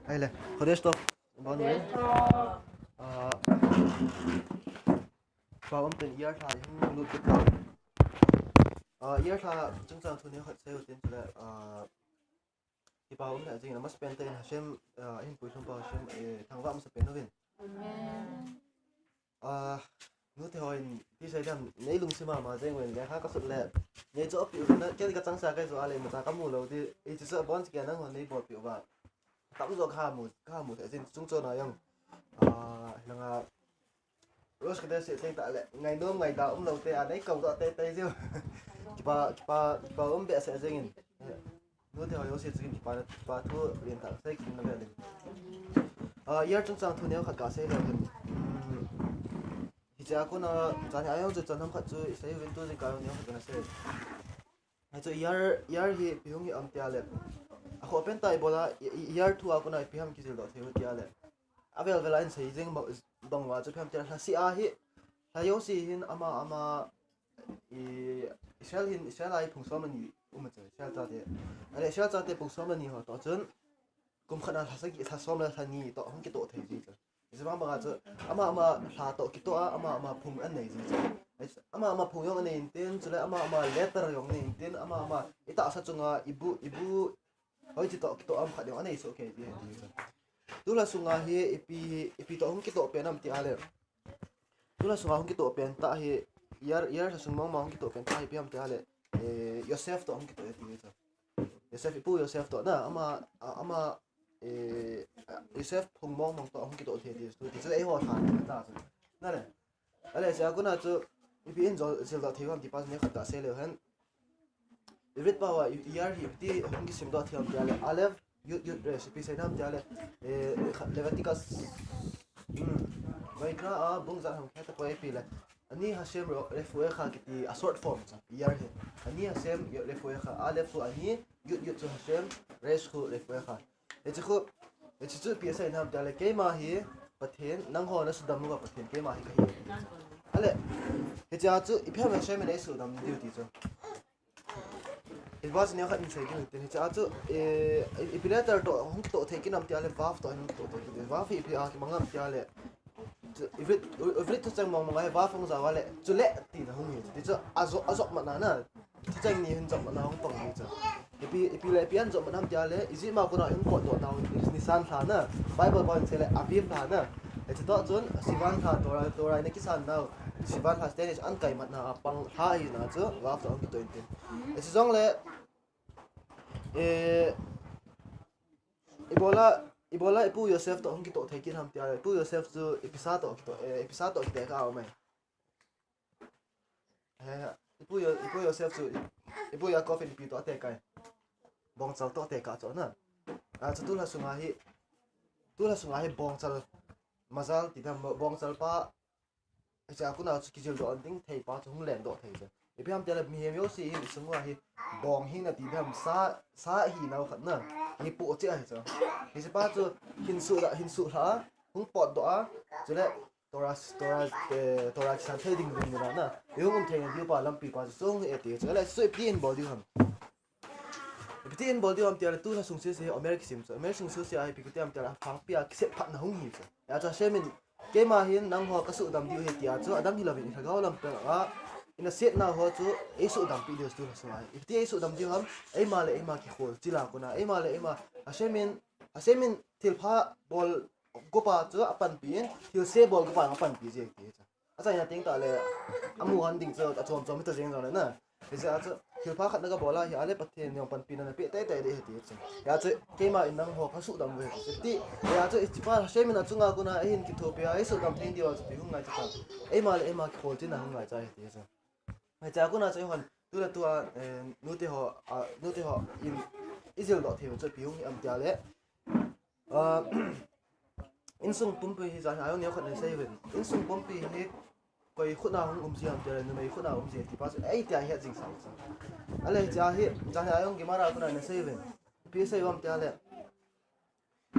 Hele, Chodesh bon way. Problem ten year tha hing lut ke ka. Year tha chung chang thu ne khat seo tin chula ki problem da jing na mas pen ten hashem in puishum pa hashem thangwa mas pen novin. Nu te hoin pi sai dam nei lung sima ma jeng wen le kha ka sut le nei cho pi na ke ka chang sa kai zo ale ma ta ka mu lo ti e chi sa bon ki na ngon nei bot pi ba. Tắm rồi kha mu thế chúng cho nó yang là Rose cái sẽ thấy tại lệ ngày nôm ngày tạo ông đầu tê đấy cầu tạo tê tê riêu ba ông bẹ sẽ dinh nuôi theo yếu sẽ dinh ba thua liền tạo xây kim nó về được giờ chúng sang thu nếu khát cả xây là thì cha cô nó cha nhà ông chân không khát chơi xây viên tôi gì cả nếu khát nó xây hay chơi giờ thì ví dụ như ông tia lệ ako pen tai bola year 2 ako na ipiham kizil do theu tia le avel velain sei jeng bangwa chu pham tia si a hi hayo si hin ama shell ai phung som ni che shell ta de ale shell ta te phung som ni ho to chun kum khana thasa ki thasom la thani to hong ki to thei ji chu bang bang chu ama hla to ki to ama phung an nei ji ama phung yong nei ten chu le ama letter yong nei ten ama ita sa chunga ibu oi chỉ to am khát điều anh ấy số cái gì tu là sunga hi epi to hong ki to pen am ti ale tu là sunga hong ki to pen ta hi yar sa sung mong ki to pen ta hi pi am ti ale Yosef to hong ki to ti cha Yosef ipu Yosef to na ama Yosef phung mong to hong ki to ti tu ti ai ho than ta cha na le ale sa ko na chu epi in zo sil da thewam ti pas ne khat ta se le han Ivrit bawa year hi ti hongi sim do thiam jale alev yut recipe sai nam jale Leviticus vaikra a bungza ham khata ko epile ani hashem refue kha kiti a short form cha year hi ani hashem refue kha alev fu ani yut chu hashem res khu refue kha echu pi sai nam jale ke ma hi pathen nang ho na sudam ga pathen ke ma hi ka hi ale hecha chu iphem hashem ne su dam duty chu was ne khat ni sai ki ten cha chu epilator to hong to the ki nam tia le waf to hong to the waf pi a ki mangam tia le evrit to chang mong ngai waf hong za wa le chu le ti na hong ni chu azok ma na chu chang ni hun chang ma na hong pang ni chu epi le pian zo ma nam tia le izi ma ko na hong ko to na ni san tha na bible point se le apim tha na chu to chun sivan tha to ra ne ki san na sivan has ten is an kai mat na pang tha hi na chu waf to hong ki to in ten zong le Ibola ipu Yosef to hong ki to thei ki tham tia ipu Yosef chu episode to ki ka au mai ipu Yosef chu ipu Yaakov in pi to te kai bong chal to te ka cho na chu tu la sunga hi bong chal mazal ti tham bong chal pa cha ku na chu ki jil do an ding thei pa chu hung len do thei cha ipi ham tia mi hem yo si hi sunga hi bong hi na ti tham sa hi nau khat na hi pu che ai cha hi se pa chu hin su tha hung pot do a chu le tora san thei ding na yong thei na diu pa lam pi pa song e ti chu le sui pi in body ham pi in body ham tia tu na sung se American sung se ai pi ku tiam tia phang pia se phat na hung hi cha ya cha shemin ke ma hin nang ho ka su dam diu he tia chu adam hi lovin thagau lam pe a ina set na ho chu esu dam pi diu tu na so ai if ti esu dam diu ham ei ma ki khol chila ko na ei ma asemin til pha bol go pa chu apan pi til se bol go pa apan pi je ti cha acha ya ting ta le amu han ding chu a chom ta jeng na esa chu til pha khat na ga bola hi ale pathen yong pan pi na pe tai de ti cha ya chu ke ma in nang ho ka su dam we ti ya chu ichi pa asemin achunga ko na hin ki thopia esu dam thing diwa chu pi hung ngai cha ei ma ki khol tin na hung ngai cha ti cha mai cha ko na chai hon tu la tua nu te ho in Israel do theu chu piung am tia le in sung pumpi hi jan ayo ne khat ne sei wen in sung pumpi hi koi khuna hung si am tia ne mai khuna si ti pas ai tia hi jing sang ale cha hi jan ayo ge mara ko na ne sei wen pi sei wam tia le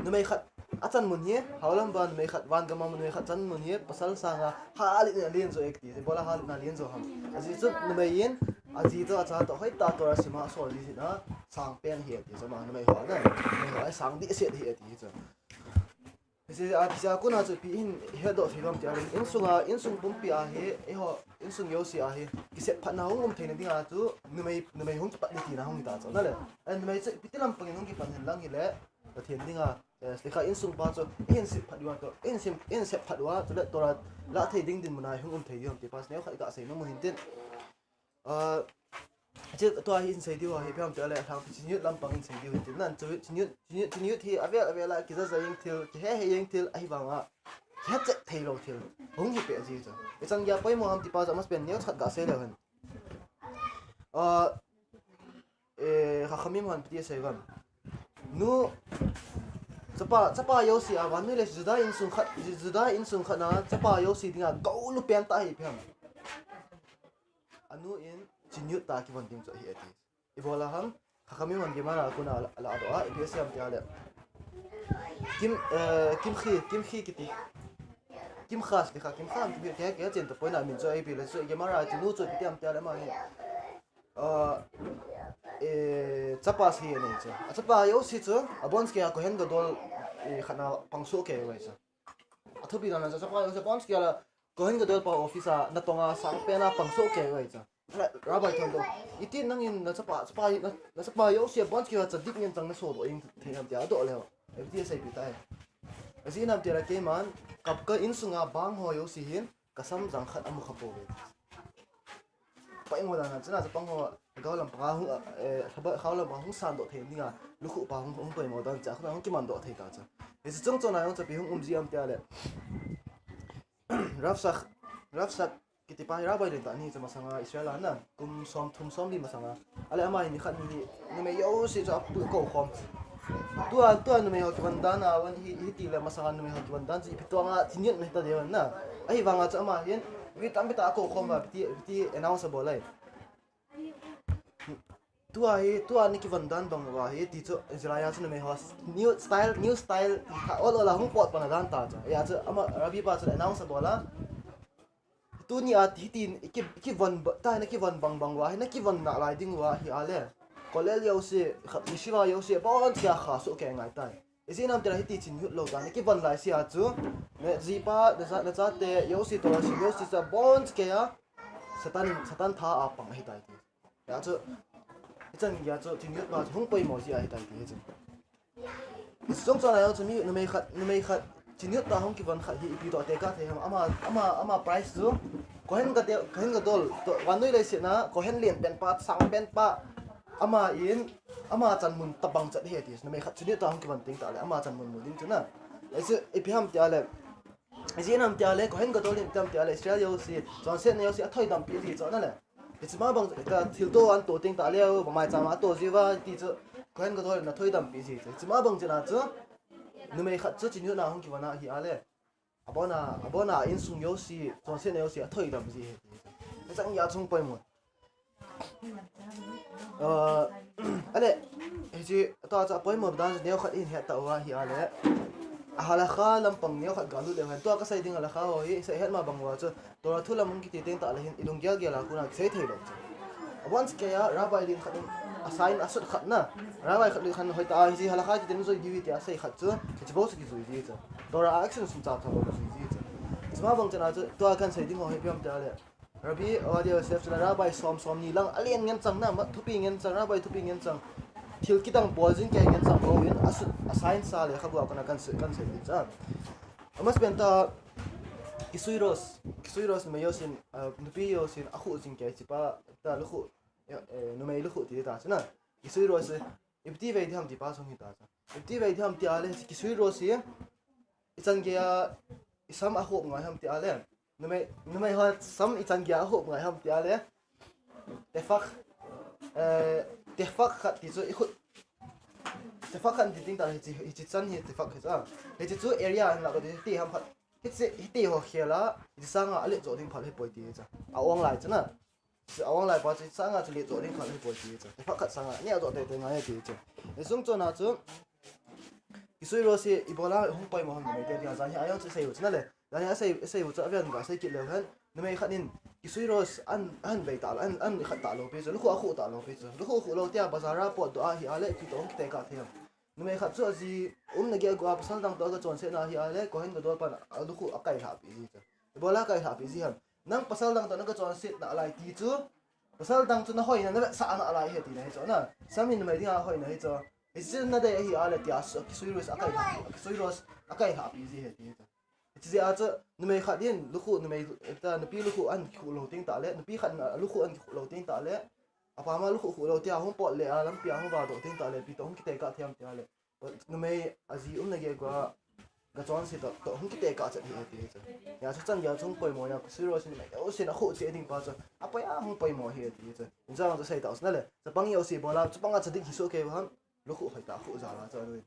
nu mai khat achan mun hi haulam ban mai khat wan gama mun mai khat chan mun hi pasal sanga hali na lien zo ek ti se bola hali na lien zo ham aji chu nu mai yin aji to acha to hoi ta to ra sima so li na sang pen hi ti so ma nu mai ho na mai ho ai sang di se hi ti chu Kasi kisa ko na so pihin head of higam ti insung pumpi ahe eho insung yosi ahe kise phat na hong thein ding a chu numai hong pat ni ti na hong ta cho na le an numai se pitilam pangin hong ki pan hen lang hi le ta thein ding a seka insung pa cho en se phat wa to en se phat wa to le tora la thei ding din munai hong thei yom ti pas ne kha ka se no mo hin tin chứ tôi hiện xây điều thì phải làm thằng chỉ nhớ làm bằng xây điều thì nên chỉ nhớ thì ave lại cái giờ những thiếu cái hệ những thiếu ai bằng à hết chất thay đổi thiếu không hiểu cái gì chứ cái chẳng giờ bây giờ हम thì bao giờ mà bên nếu thật cả sẽ được hơn khami mình bây giờ sẽ gần nu chapa yosi àวันนี้เลยjuda insung khát na chapa yosi thì là gấu lu pen tai phải không anu in Cinyut ta ki vanting cho hi ati ibola ham khakami man ge mara kuna ala doa ibs am ti ale kim khi kiti kim khas ki kim kham ti ke chen to poina min cho ip le so ge mara ti nu cho ti am ti ale ma ni chapa si ne cho chapa yo si cho abons ke ko hen go dol khana pangso ke wa cha athobi na cha chapa yo se abons ke ala ko hen go dol pa office na tonga sang pe na pangso ke wa cha Rabbi thando itin nangin na sapa yo sia bonds ki wa chadik ngen tang na so do ing thengam tia do leo fds sai pitai asi nam tera ke man kap ka insunga bang ho yo si hin kasam jang khat amu khapo ve pa ing wala na chana pang ho galam pa hu khaba khawla ba hu san do the ninga lukhu pa hu poi mo dan cha khna hu ki man do the ta cha esi chong chong na yo cha pi hu ji am tia le rafsak kita pakai rabai le tani sama sanga Israel na kum som di masanga ale ama ni khat ni me yo si cha pu ko khom tua no me ho kibandan awan hi ti le masanga no me ho kibandan ji pitu nga tinyen me ta de na ai wanga cha ama yen wi tam bita ko khom ba ti announce bolai tua ni kibandan bang wa hi ti cho Israel cha no me ho new style all hung pot pa na dan ta cha ya cha ama rabi pa cha announce bola tu ni at hitin ki van ta na ki van bang wa na ki van na lai ding wa hi ale kolel yo se khat ni shiwa yo se bon kya kha so ke ngai tai isinam tera hiti chin hu lo ga ni ki van lai sia chu me zipa na cha te yo si to si yo si sa bon ke ya satan tha a pang hi tai ya chu ichang ya chu chin hu ba hung poi mo si ai tai ti chu song cha na yo chu mi no me khat Cinyut ta hong ki van khat hi pi to te ka the ama price zu ko hen ga dol to wan noi le si na ko hen lien pen pa sang pen pa ama chan mun tabang chat he ti na me khat cinyut ta hong ki van ting ta le ama chan mun ding chu na ese e pi ham ti ale ese nam ti ale ko hen ga dol lien tam ti ale Israel yo si chon set ne yo si athoi dam pi ti cho na le it's ma bang ka thil to an to ting ta le ba mai cha ma to jiwa ti chu ko hen ga dol na thoi dam pi si it's ma bang chana chu numai khat chu chin na hong ki wana hi ale abona insung yo si chon se ne yo si athoi dam ji he chang ya chung pai mo ale ji ta cha pai mo dan ne khat in he ta wa hi ale hala kha lam pang ne khat galu le han to ka sai ding ala kha ho hi sai het ma bang wa chu to ra thulam ki ti teng ta le hin ilung gya gya la ku na sei thei lo once ke ya rabai din khat assign asut khat na rabai khat khan hoi ta hi hala kha ti den zo di wi ti asai khat chu ki bo su ki zo di chu to ra action sum cha tha lo su di chu sma bang chana chu to kan sai ding ho he pyam ta le rabi audio sef chana rabai som ni lang alien ngen chang na ma thupi ngen chang rabai thupi ngen chang thil ki tang bol jing ke ngen chang ho in asut assign sa le kha bu kana kan sai di cha amas ben ta kisuiros me yosin nupi yosin akhu jing ke chi pa ta lu khu no me lu khu ti ta chana kisuiros ibti ve tham ti pa song hi ta cha ibti ve tham ti ale kisuiros ye ichang ge isam akhu ngai ham ti ale no me ha sam ichang ge akhu ngai ham ti ale tefak khat ti chu ikhut tefak khan ti ting ta hi chi chan hi tefak he cha he chu area an la ko ti ham khat hiti ho khela isanga ale zo ding phal he poi ti cha awang lai chana awang lai pa chi sanga chi le zo ding phal he poi ti cha tefak khat sanga ne zo te ngai ti cha esung cho na chu isui ro si ibola hong pai mo ham me te dia zan hi ayo chi sei chna le dan ya sei wo cha avian ga sei ki le han no me khanin isui ro an ve ta an khat ta lo pe chu lu khu ta lo pe chu lu khu lo tia bazara po do a hi ale ki tong te ka the nume khat chu ji nage go pasal dang to ga chon se na hi ale ko hen ga dol pan adu khu akai ha pi ji bola kai ha pi ji han nang pasal dang to na ga chon sit na lai ti chu pasal dang chu na hoi na sa na lai he ti na he cho na samin mai dia hoi na he cho isin na de hi ale ti as ki suiros akai ha pi ji he ti chỉ à chứ nuôi khát điên lúc khu nuôi ta nuôi lúc khu ăn khu lâu tiếng tạ lệ nuôi khát lúc khu ăn khu lâu tiếng tạ lệ à bà mà lúc khu lâu tiếng không bỏ lệ à lắm bia không vào độ tiếng tạ lệ bị tông cái tệ cả thêm tạ lệ nuôi à gì này cái cái chọn sẽ tông không cái tệ cả chắc thì chứ nhà chắc chắn nhà trong bồi mồi nhà xíu rồi xin mày ở xin là khu chế định bao giờ à bây giờ không bồi mồi hết thì chứ mình ra nó sẽ tạo nên làจะ帮有些包啦จะ帮啊确定技术给我lúc khu phải tạo khu giả là cho rồi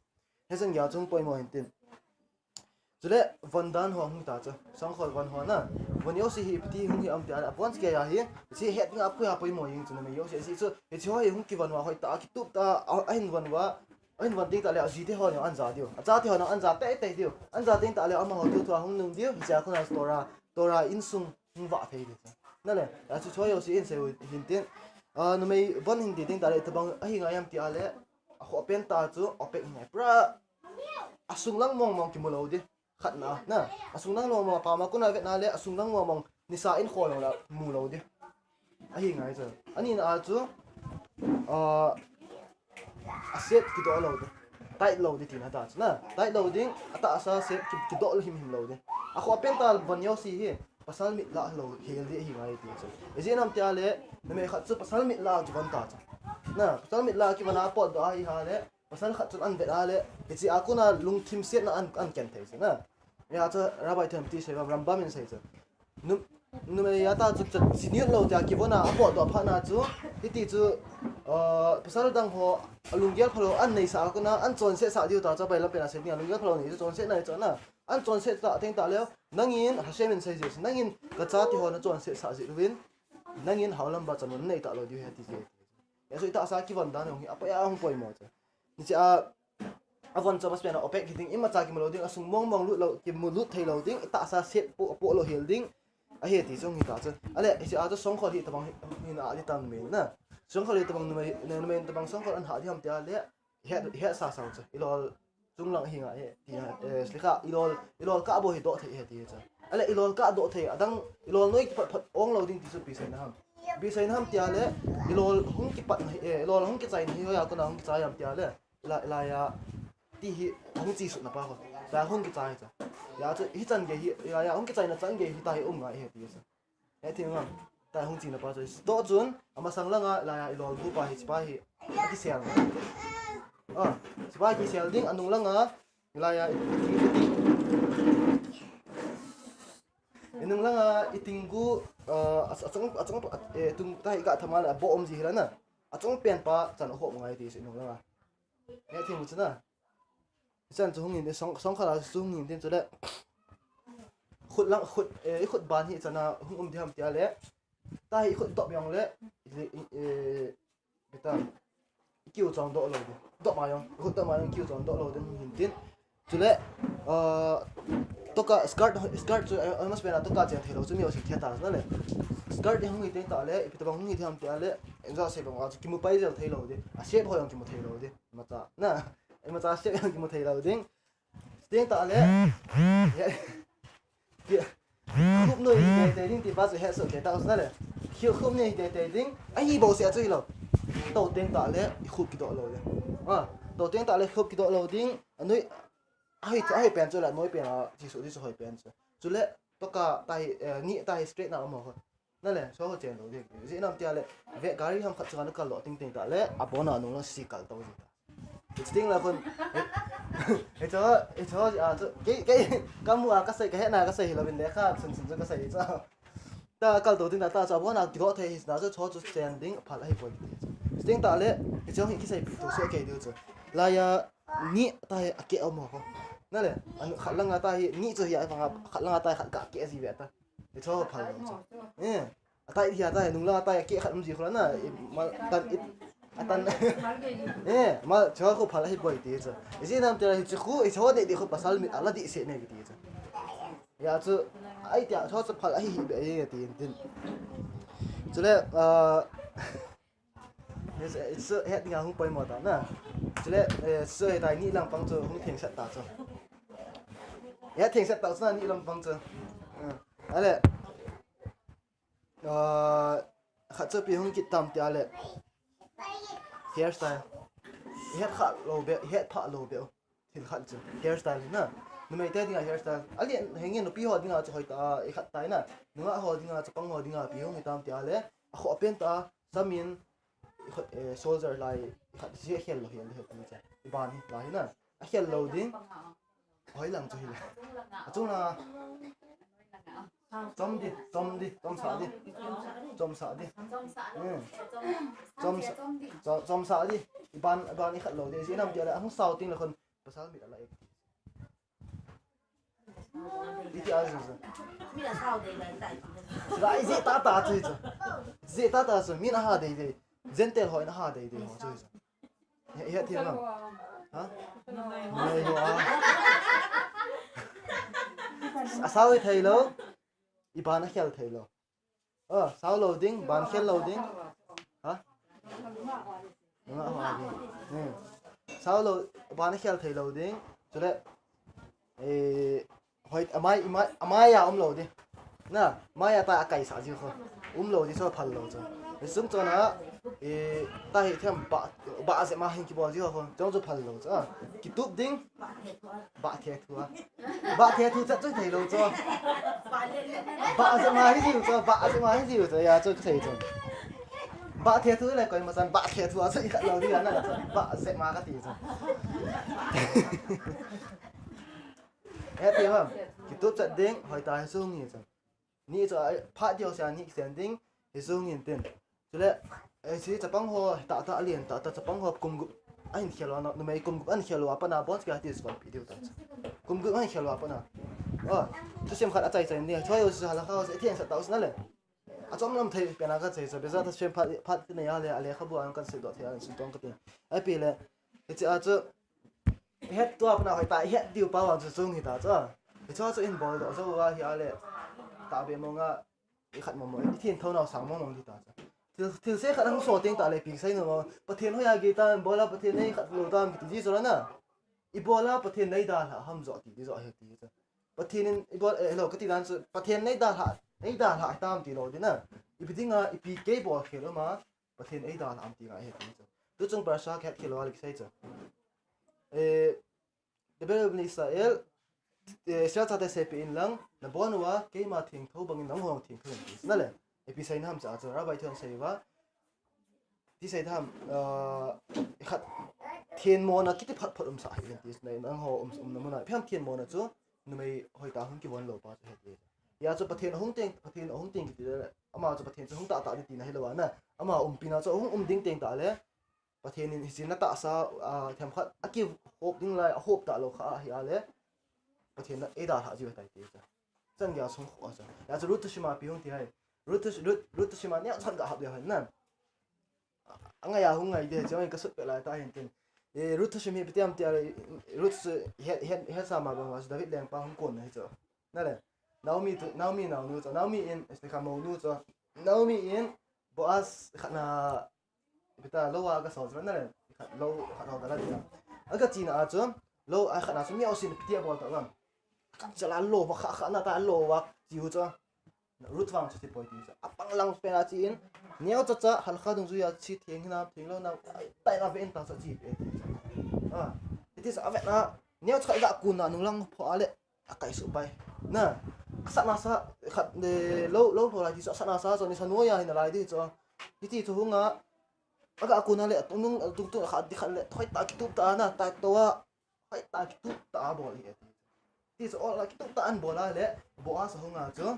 thế nên nhà trong bồi mồi tiền cho nên vấn đan hoa hung ta chứ sang khỏi vấn hoa na vấn yêu sĩ hiệp thì hung hiệp âm tiệt vốn cái ya hi chỉ hết những áp quy áp bồi mồi những cho nên yêu sĩ chứ thì hoa hung cái vấn hoa hỏi ta cái tụt ta anh vấn tiếng ta lẽ gì thế hoa nhau ăn giá điều giá thì hoa nhau ăn giá tệ điều ăn giá tiếng ta lẽ mà họ tiêu thua hung nung điều thì con là tora in sung hung vạ thế đấyนั่นแหละแต่ชุดช่วยเอาสิอินเซลหินเตียนนั่นไม่วันหินตีเตียนแต่เลยแต่บางไอ้ไงยามตีอะไรเขาเป็นตาจูเอาเป็นไงเพราะสุงลังมองกิมโลดิขัดนะสุงลังมองปามากุนเอาเวทนาเลยสุงลังมองนิสาอินโคลงละมูโลดิไอ้ไงจ้ะอันนี้นะจูเซฟกิโดโลดิไต่โลดิทีน่าจ้ะนะไต่โลดิอัตอาซาเซฟกิโดหิมโลดิเขาเป็นตาวันยอสิ pasal mit la lo hel de hi ngai ti chu ejin am tia le me khat chu pasal mit la ki van ta cha na pasal mit la ki wana pot do hi ha le pasal khat chun an ve la le eji akuna lung thim set na an ken thei chu na ya cha rabai them ti se ram ba min sai chu nu me ya ta chu senior lo ta ki wana pot do pha na chu ti chu pasal dang ho alung gel phalo an nei sa akuna an chon se sa diu ta cha bai la pe na se ni alung gel phalo ni chon se nai cha na an chon se ta theng ta leo nangin hashemin sai je nangin ka cha ti ho na chon se sa ji ruin nangin haulam ba chanon nei ta lo di he ti je ya so ita sa ki van dan hong apa ya hong poi mo cha ni cha avon cha mas pena opek hiting ima cha ki mo lo ding asung mong lu lo ki mu lu thei lo ding ita sa set po lo hel ding a he ti jong hi ta cha ale si a cha song kho hi ta bang ni na ali tan me na song kho li ta bang nu me ta bang song kho an ha di ham tia le he sa sa cha ilol chung lang hinga he ti slika ilol ka bo hi do the he ti cha ale ilol ka do the adang ilol noi phat ong lo ding ti su pi sai na ham tia le ilol hung ki pat ilol hung ki chai ni ho ya ko na hung ki chai ham tia le la ya ti hi hung chi su na pa ko la hung ki chai cha ya chu hi chan ge hi ya hung ki chai na chan ge hi ta hi ngai he ti cha he ti ngam ta hung chi na pa cho do chun ama sang langa la ya ilol bu pa hi pa hi ki sel sebagai selding anung langa laya inung langa itinggu acong tung tai ga thamal bo om ji hilana acong pen pa chan ho ngai ti inung langa ne thimu chana chan chung in de song khala chung in den chule khut ban hi chana hum diam tia le tai khut top yong le beta kiu chong do lo de do ma yong khut do ma yong kiu chong do lo de hin tin chule toka skirt chu almost pena toka chen thelo chu mi o si theta na le skirt hung ite ta le ipita bang hung ite ham ta le enja se bang ki mu pai zel thelo de a shape ho yong ki mu thelo de mata na e mata shape yong ki mu thelo ding steng ta le ya khub noi de ding ti ba zu he so de ta na le khiu khum nei de ding ai bo se chui lo đầu tiên ta lẽ khúc cái độ lồi đầu tiên ta lẽ khúc cái độ lồi đi nói ai bèn cho là nói bèn là chỉ số đi số hỏi bèn cho lẽ tất cả tai nghĩ tai straight nào mà thôiนั่นแหละsố tiền đầu tiên dễ làm tiền lẽ việc cái gì ham khát cho nó cả lọ tinh tinh ta lẽ à bọn nào nó xì cả tao gì ta tiếng là con cái chỗ à cái mua cái cái này cái là bên đấy khác sừng cái sao ta cả đầu tiên là ta cho bọn nào kiểu thế nào cho standing phải hay bồi tiếng ta lẽ cái chỗ cái xây tổ sẽ kể được chứ là ya nghĩ ta cái ông mà khôngนั่นแหละanh khát lăng ta nghĩ cho hiện vào khát lăng ta khát cả cái gì vậy ta cái chỗ phải rồi chứ ta thì ta nung lăng ta cái khát gì không là mà tan mà chỗ không phải hay bồi tí chứ cái gì làm thì chỉ khu cái chỗ này thì không pasal mit ala đi sẽ này cái tí chứ ya chứ ai thì chỗ sẽ phải hay cái tí cho nên it's hết tiếng Hàn Quốc mà ta na chỉ lẽ sợi đại nhị lăng băng cho không thiền sát tạo cho thiền sát tạo cho nhị lăng băng cho ấy lẽ khát cho bị không kịp tầm thì ấy lẽ hairstyle hết khát lâu bẹ hết phá lâu bẹ thì khát chứ hairstyle nè nhưng mà cái tiếng hairstyle ấy lẽ hình như nó bị họ tiếng cho hỏi ta khát tay nè nhưng mà họ tiếng cho băng họ tiếng bị không kịp tầm thì ấy lẽ họ bên ta samin soldier lại khát dễ hiểu lo hiểu được như thế iban lại nè hiểu lâu đi hỏi lần cho hiểu chung là chom đi chom xả đi chom xả đi iban đi khát lâu đi dễ làm chuyện là không sao tiếng là con bớt sao bị lại đi thì ai rồi lại dễ ta rồi mình ha đây gentle hỏi nó ha đây họ chơi rồi hết thiên không hả này hoa sao thầy lâu iban khel thầy lâu sao lâu đinh ban khel lâu đinh hả ngã hoa đi sao lâu ban khel thầy lâu đinh cho đấy hỏi amai ya lâu đi nè mai ya ta cày sao chứ không lâu đi sao phal lâu rồi sum cho nó ta hiện thêm bạ sẽ mà hình cái bao nhiêu không trong chỗ phật lâu chứ cái túp đinh bạ thiệt thua chắc chắc thầy lâu cho bạ sẽ mà cái gì rồi ya cho thầy cho bạ thiệt thua này coi mà san bạ thiệt thua sẽ khát lâu đi là bạ sẽ mà cái gì rồi hết tiếng không cái túp chặt đinh hỏi ta xuống như vậy ni cho phát điều sang ni sang đinh xuống như tiền cho nên chỉ cho băng hồ ta liền ta cho băng hồ cùng anh khéo nó mấy cùng anh khéo apa na boss cái gì vậy video ta cùng anh khéo apa na tôi xem khát chạy này cho yêu làเขาsẽ thiện sẽ tạo raเลยtrong năm thầy bên nào cái gì rồi bây giờ tôi xem phát cái này aleเขาบอกกันสิดอกที่อันสุดตรงกันไอ้ปีเลยที่จะhếtตัวapa na ไปhết điều bao giờ dùng thì ta cho in ball đó choว่าที่อะไรตาเบียมองอ่ะขัดมองที่เท่าเราสั่งมองที่ตาถึงเสียขัดทั้งโซ่เต็งตาเลยปีกใส่หนูประเทศเขาอยากกีตาร์บอลละประเทศนี้ขัดโลตามกี่ที่สุดแล้วนะอีบอลละประเทศไหนด่าละห้ามจอดที่จอดเหตุที่ประเทศนี้อีบอลเราก็ตีนั้นสุดประเทศไหนด่าละตามที่เราดีนะอีพิธีงานอีพีเก็บบอลเขียนมาประเทศไหนด่าละตามที่เราเหตุที่ตัวจงประชาแค่เขียนว่าอะไรใช่จ้ะเดบิวต์ในอิสราเอลเชื่อใจแต่เซปีอินหลังนับวันว่าเกมมาทิ้งทั่วบางน้องห้องทิ้งขึ้นนั่นแหละเอพิเซนทำจากเราไปทวนเสว่าที่ใส่ทำขัดเทียนโมนะคิดที่พัดสายกันที่ในน้องห้องน้ำมันเพียงเทียนโมนะจู่นุ่มไม่หอยตาหุ่นกี่วันโลป้าจะเหตุเลยอยากจะประเทศห้องเต็งกี่เลยอามาจะประเทศจะห้องตาดีนะให้ระวังนะอามาปีน่าจะห้องดิ้งเต็งตาเลยประเทศนี้สินัตตาซาแถมขัดอากิวโฮปดิ้งเลยโฮปตาโลขาเฮียเลยประเทศนั้นด่าหาจีบไปตีจ้ะจังอยากส่งหัวจ้ะอยากจะรู้ตัวชิมาปีห้องที่ให้รู้ตัวชิมาเนี่ยฉันก็หับเดียวนั่นอังไงหุ่งไงเดี๋ยวจะไม่กระสุนไปลายตาเห็นจริงรู้ตัวชิมีไปเตรียมที่อะไรรู้ตัวเฮ็ดสามาบังว่าจะได้แรงปังหุ่งกวนให้จ้ะนั่นแหละน้าวมีจ้ะน้าวมีอินสเตคาโมนูจ้ะน้าวมีอินบอสขณะไปตาโลวาก็สอนจ้ะนั่นแหละโลขณะอะไรจ้ะแล้วก็จีนอาจ้ะโลไอ้ขณะสมัยเอาสินไปเที่ยวบอลต่างๆจะล้านโลมาขณะตาโลวะจิ๋วจ้ะรูทฟังจะติดปอยดีจ้ะปังลังเป็นอาจีนเนี้ยจะหันข้าดึงจุยาชีเทียงน้ำเทียงแล้วน้ำไต่น้ำเป็นต่างสักจีบที่สาวแบบน่ะเนี้ยจะได้กุนน่ะนุ่งลังพออะไรไก่สุไปน่ะสักนาซะขัดโลพออะไรที่สักนาซะจนในสนุยาเห็นอะไรที่จ้ะที่ทุ่งอ่ะก็กุนอะไรตุ้งขัดที่ขัดเลยถอยตาคิดตุ้งตาน่ะตาตัวถอยตาคิดตุ้งตาบอลเลยที่สอะไรคิดตุ้งตาอันบอลอะไรบอลสะหงอ่ะจ้ะ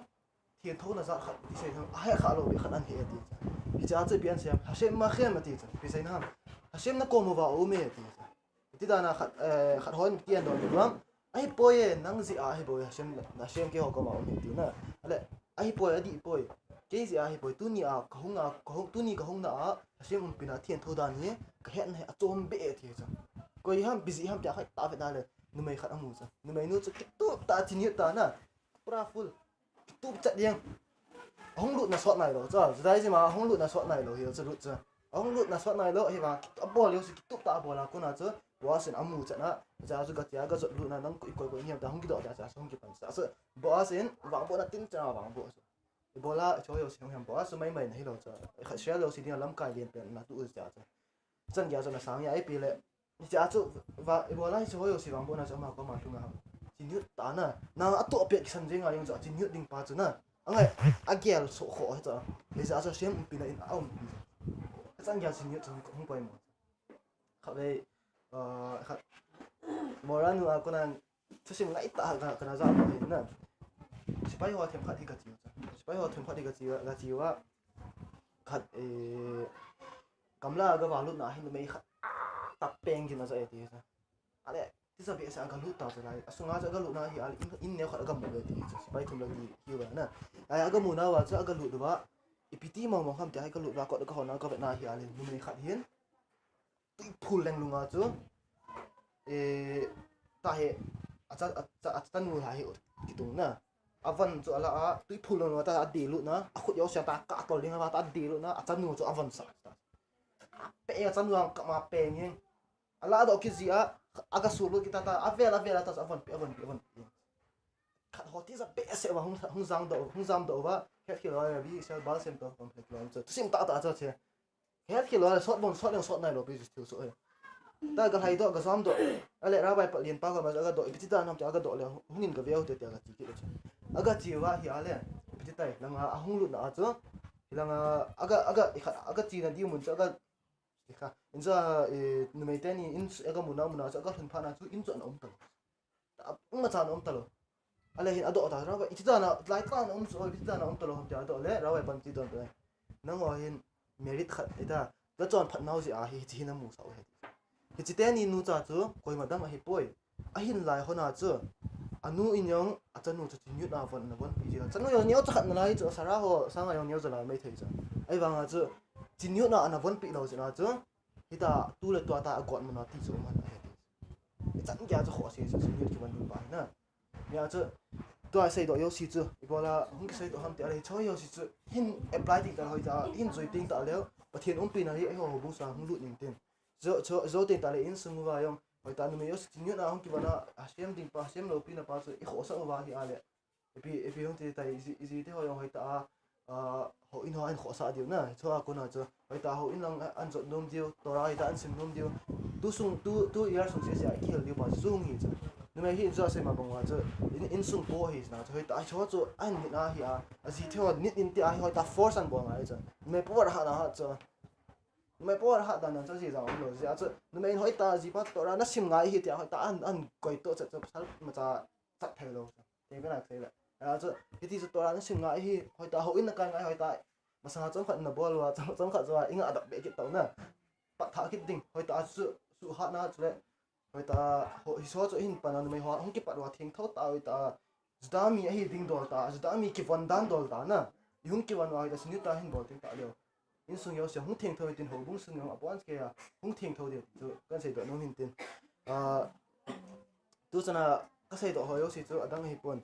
เทียนทุ่งน่ะจะขัดที่ใส่ทางให้ขาโลไปขัดอันเหตุที่จะจะเปลี่ยนเสียงฮาเชมมาเข้มมาที่จ้ะไปใส่น้ำฮาเชมนักโกมูว่าโอเมที่จ้ะที่ตาน่ะขัดห้อยเตียนโดนด้วยไอ้ป่วยนั่งสิไอ้ป่วยฮาเชมเกี่ยวกับมาโอเมที่น่ะอะไรไอ้ป่วยอดีป่วยเกี่ยสิไอ้ป่วยตุนี่กะหงตุนี่กะหงน่ะฮาเชมเป็นอาเทียนทุ่งด้านนี้กะเห็นให้อจมเบะที่จ้ะก็ยังบิซิฮัมจะให้ตาเป็นอะไรนุ่มไม่ขัดอามูจ้ะนุ่มไม่นู้จะคิดตุ๊ตาที่นี่ตาน่ะปราฟุลตุ๊จัดยังห้องหลุดน่ะสอดไหนหรอจ้ะจะได้ใช่ไหมห้องหลุดน่ะสอดไหนหรอเฮียจะหลุดจ้ะ ông lụt là suốt này lỡ hay và bò liêu sự tụt ta bò là con nào chứ bò xin âm mù chả na giá chứ cái giá cái lụt là nắng coi nhiều ta không kịp đợi giá không kịp bằng giá bò xin vàng bò là tin chả vàng bò bò là cho yêu xin không bò số mấy này rồi chứ khai share liêu xin đi làm cái liền tiền là tụt giá chứ chân giá cho là sáng ấy bị lệ giá chứ và bò là cho yêu xin vàng bò là cho mà có mà chung nào chỉ nhớ ta nè nào tụt biệt sân riêng ai用giá chỉ nhớ đinh ba chứ nè anh ấy agel số khó hết rồi bây giờ cho xem bị này ông sang nhà sinh nhật không quay một khắp đây khắp mỗi lần nữa con anh cho xem ngay ta cái nào ra mà hình nè chỉ phải hoa thêm phát đi cái gì chỉ phải hoa thêm phát đi cái gìว่าkhắp cầm la cái vào lúc nào hình mấy khắp tập bèn thì nó sẽ thế sao anh ấyที่จะเบียดสังกัดลูกต่อจะไรสุนัขจะก็ลูกนะที่อะไรอินเนี่ยเขาก็มุ่งเลยที่จะไปทุ่มเลยที่คิวแบบนั้นไอ้ก็มุ่งนะว่าจะก็ลูกดูว่าอีพีที่มองคำแต่ไอ้ก็ลูกว่าก็ก็เขานะก็แบบน่าที่อะไรมุ่งในขัดเห็นตุยพูดแรงลุงอ่ะจู่ตาเหอาจจะนู่นหายที่ตรงน่ะอาวันจู่อะไรตุยพูดลงว่าตาดีลูกนะขุดยาวเสียตากะตัวเลี้ยงว่าตาดีลูกนะอาจจะนู่นจู่อาวันสักเป๊ะอาจจะนู่นกลับมาเป๊ะยังอะไรดอกกิจิอ่ะagak sulit kita ta avela tas avon kat hoti za be se wa hung zam do wa het ki lo bi sel bal sem to complex lo so sim ta cha che het ki lo sot bon sot nai lo bi still so ta ga hai do ga zam do ale ra bai pa lien pa ga ma ga do ipiti ta nam cha ga do le hunin ga veo te ga chi ki lo aga chi wa hi ale ipiti tai lang a hung lu na cho lang aga chi na di mun cha gaค่ะอินจะนุ่มเต้นี่อินเอกมุนาจะก็ถึงพานาจูอินจะน้อมตลอดมาจานน้อมตลอดอะไรเห็นอดอตาเราไปอิจฉานะไล่ตาน้อมสวยอิจฉาน้อมตลอดจะอดอเลยเราไปบันทีตอนไปนั่งว่าเห็นเมริทขัดไอ้ตาก็จอนพัดน้าสิอาเฮจีน้ำมูสาวเฮจิเต้นี่นูจ่าจูคอยมาดังมาเฮป่วยอาหินไล่คนอาจูอนุอินยองอาจารย์นูจะทิ้งยุดอาวันปีจีจันนูยองเนี้ยจะขัดอะไรจูสาระหัวสังยองเนี้ยจะไล่ไม่ถึงจ้ะไอ้บางอาจูจินยุน่ะอันวันปีเราจะน่ะจ้ะที่ตาตู้เลยตัวตาก่อนมันน่ะที่สูงมันไอ้จันแกจะขอเสียจินยุที่วันนี้ไปนะเนี่ยจ้ะตัวไอ้ใส่ตัวโยชิจ้ะอีกพอละหุ่นใส่ตัวทำแต่อะไรช่วยโยชิจ้ะหินแอพพลายติ้งแต่เขาจะหินจุดติ้งแต่แล้วประเทศอุ้มปีน่ะที่ไอ้หัวบุษราหุ่นลุดนิ่งเต็มจะติ้งแต่เลยอินสมุวายองไอ้ตาหนุ่มโยชิจินยุน่ะหุ่นกี่วันน่ะเสียมติ้งป่ะเสียมเราปีน่ะป่ะจ้ะไอ้หัวสักว่าที่อะไรไอ้พี่หุ่นที่แต่อีซีที่เขายองไอ้ตาhọ in họ anh khó xả điều nè cho con nào cho người ta họ in lòng anh chọn nôm điều tôi ra người ta anh xin nôm điều tu year sung sẽ cái điều bảo sung gì chứ nhưng mà hiện giờ xem mà bằng hòa chứ in sung bố gì nào cho người ta cho anh hiện à hiện à gì theo nít in tia người ta force anh bằng lại chứ nhưng mà bố ra hả chứ nhưng mà bố ra hả đàn cho gì rồi rồi chứ nhưng mà người ta gì bắt tôi ra nó sim ngay hiện tia người ta anh quay tôi sẽ sao mà ta chặt theo luôn thì cái này thế là chứ thì tôi là nó sinh ngại hi hồi ta hậu in là cái ngại hồi tại mà sao trong phận là bol và trong phận rồi anh đặc biệt cái tàu nè bắt thả cái đỉnh hồi ta sự hạt na chứ đấy hồi ta hội số cho in pan mày hoa không kịp bắt vào thiên thâu ta hồi ta đã mi hi đỉnh đồ ta đã mi cái vấn đan đồ ta nè yung cái vấn vào ta xin ta hin bảo tiếng ta đều in sung yếu không thiên thâu tiền hậu bung sung yếu bọn cái không thiên thâu được chứ cái gì đó nó hin tiền tu cho na cái gì đó hồi yếu thì chứ đang hi buồn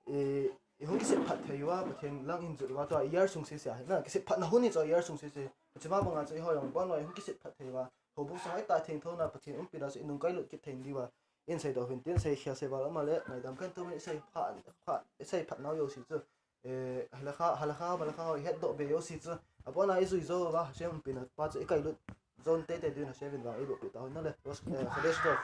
hôm cái phát thấyว่าประเทศลังอินจุดว่าตัวyear สูงเสียนะcái phát nóหุ่นนี่ตัว year สูงเสียจะมาบางงานจะให้อย่างบ้านเราhôm cái phát thấyว่าผมบอกสายตาเทียนเท่านั้นประเทศอุ้มปีเราจะนุ่งไก่หลุดกิดเทียนดีว่าอินใส่ตัวเห็นเทียนใส่เขียวใส่บาลมาเลยในดำกันตัวไม่ใส่ผัดน้ำโยสิจ้ะฮัลโหลฮัลโหลมาแล้วเขาเฮ็ดดอกเบี้ยโยสิจ้ะอ่ะบ้านเราไอ้สุยโซ่ว่าเชื่อมปีนั้นป้าจะไอ้ไก่หลุดโซนเตะดูนะเชื่อเป็นว่าไอ้ดอกเบี้ยตัวนั่นเลยรถเฟรชตัว